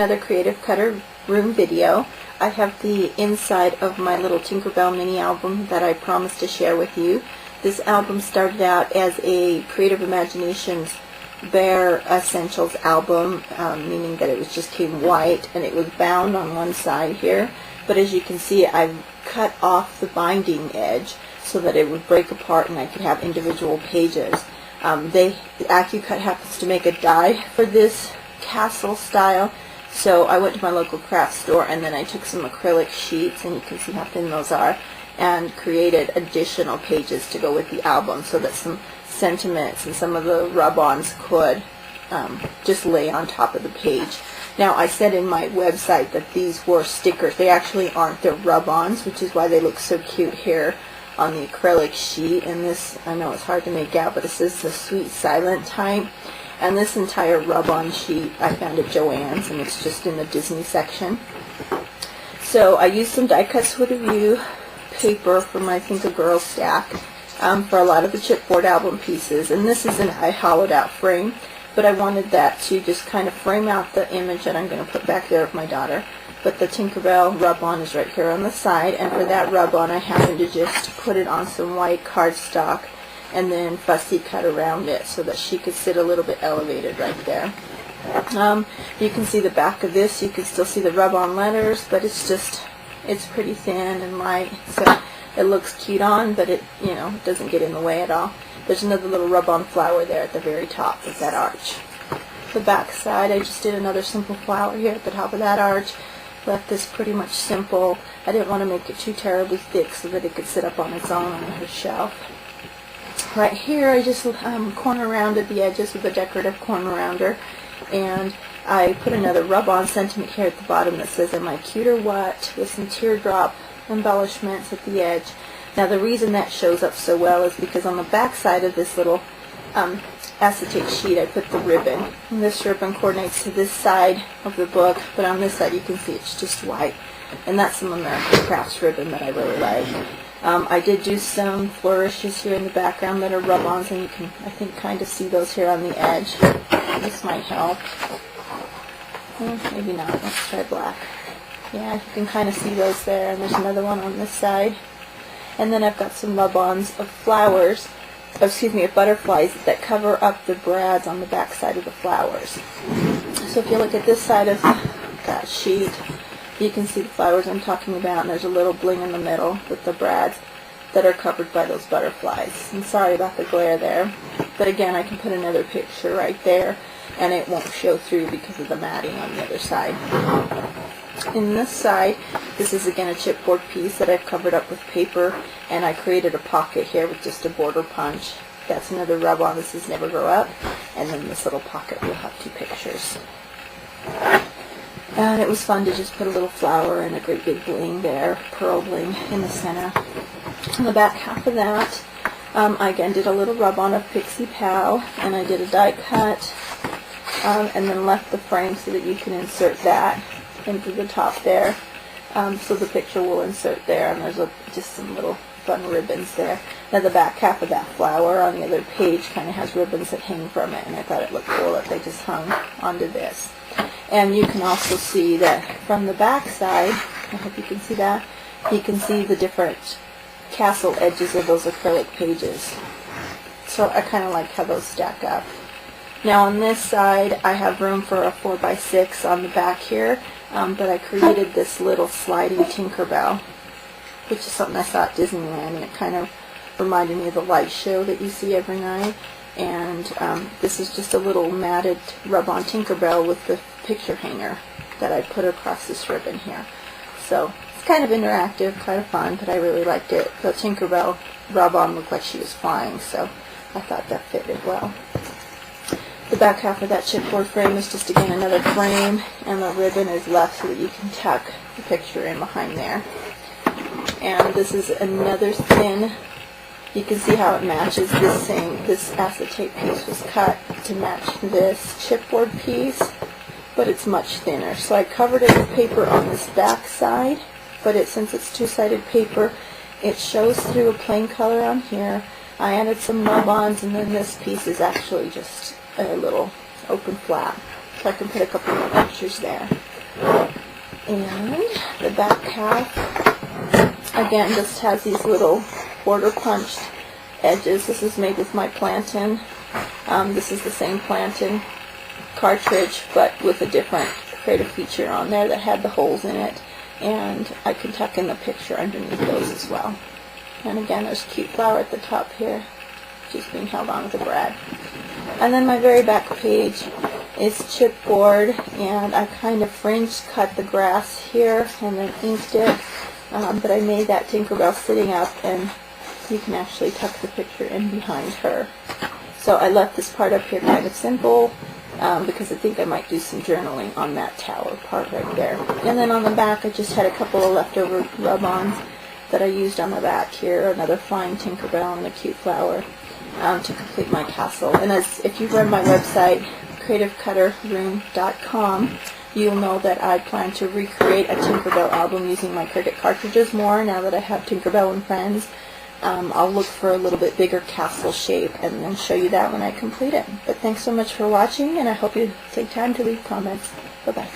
another Creative Cutter Room video. I have the inside of my little Tinkerbell mini album that I promised to share with you. This album started out as a Creative Imaginations Bare Essentials album, meaning that it just came white and it was bound on one side here. But as you can see, I've cut off the binding edge so that it would break apart and I could have individual pages. AccuCut happens to make a die for this castle style, so I went to my local craft store and then I took some acrylic sheets, and you can see how thin those are, and created additional pages to go with the album so that some sentiments and some of the rub-ons could just lay on top of the page. Now, I said in my website that these were stickers. They actually aren't. They're rub-ons, which is why they look so cute here on the acrylic sheet. And this, I know it's hard to make out, but this is the Sweet Silent type. And this entire rub-on sheet I found at Joann's, and it's just in the Disney section. So I used some die cut with a view paper from my Think a Girl stack for a lot of the chipboard album pieces. And this is I hollowed out frame, but I wanted that to just kind of frame out the image that I'm going to put back there of my daughter. But the Tinkerbell rub-on is right here on the side, and for that rub-on I happened to just put it on some white cardstock and then fussy cut around it so that she could sit a little bit elevated right there. You can see the back of this. You can still see the rub-on letters, but it's pretty thin and light, so it looks cute on, but it doesn't get in the way at all. There's another little rub-on flower there at the very top of that arch. The back side, I just did another simple flower here at the top of that arch. Left this pretty much simple. I didn't want to make it too terribly thick so that it could sit up on its own on her shelf. Right here, I just corner rounded the edges with a decorative corner rounder, and I put another rub-on sentiment here at the bottom that says, "Am I cute or what?" with some teardrop embellishments at the edge. Now, the reason that shows up so well is because on the back side of this little acetate sheet, I put the ribbon. And this ribbon coordinates to this side of the book, but on this side you can see it's just white. And that's some American Crafts ribbon that I really like. I did do some flourishes here in the background that are rub-ons, and you can, I think, kind of see those here on the edge. This might help. Maybe not. Let's try black. Yeah, you can kind of see those there, and there's another one on this side. And then I've got some rub-ons of flowers, of butterflies that cover up the brads on the back side of the flowers. So if you look at this side of that sheet, you can see the flowers I'm talking about, and there's a little bling in the middle with the brads that are covered by those butterflies. I'm sorry about the glare there, but again, I can put another picture right there, and it won't show through because of the matting on the other side. In this side, this is again a chipboard piece that I've covered up with paper, and I created a pocket here with just a border punch. That's another rub-on. This is Never Grow Up, and then this little pocket will have two pictures. And it was fun to just put a little flower and a great big bling there, pearl bling in the center. On the back half of that, I again did a little rub-on of Pixie Pal, and I did a die cut, and then left the frame so that you can insert that into the top there. So the picture will insert there, and there's just some little fun ribbons there. Now the back half of that flower on the other page kind of has ribbons that hang from it, and I thought it looked cool that they just hung onto this. And you can also see that from the back side, I hope you can see that, you can see the different castle edges of those acrylic pages. So I kind of like how those stack up. Now on this side, I have room for a 4x6 on the back here, but I created this little sliding Tinkerbell, which is something I saw at Disneyland, and it kind of reminded me of the light show that you see every night. And this is just a little matted rub-on Tinkerbell with the picture hanger that I put across this ribbon here. So it's kind of interactive, kind of fun, but I really liked it. The Tinkerbell rub-on looked like she was flying, so I thought that fitted well. The back half of that chipboard frame is just again another frame, and the ribbon is left so that you can tuck the picture in behind there. And this is another thin, you can see how it matches this thing. This acetate piece was cut to match this chipboard piece, but it's much thinner. So I covered it with paper on this back side, but since it's two-sided paper, it shows through a plain color on here. I added some rub-ons, and then this piece is actually just a little open flap. So I can put a couple more pictures there. And the back half, again, just has these little border punched edges. This is made with my plantain. This is the same plantain cartridge, but with a different creative feature on there that had the holes in it. And I can tuck in the picture underneath those as well. And again, there's a cute flower at the top here, just being held on with a brad. And then my very back page is chipboard, and I kind of fringe cut the grass here and then inked it. But I made that Tinkerbell sitting up, and you can actually tuck the picture in behind her. So I left this part up here kind of simple, because I think I might do some journaling on that tower part right there. And then on the back, I just had a couple of leftover rub-ons that I used on the back here, another flying Tinkerbell and a cute flower, to complete my castle. And if you've read my website, creativecutterroom.com, you'll know that I plan to recreate a Tinkerbell album using my Cricut cartridges more now that I have Tinkerbell and Friends. I'll look for a little bit bigger castle shape and then show you that when I complete it. But thanks so much for watching, and I hope you take time to leave comments. Bye-bye.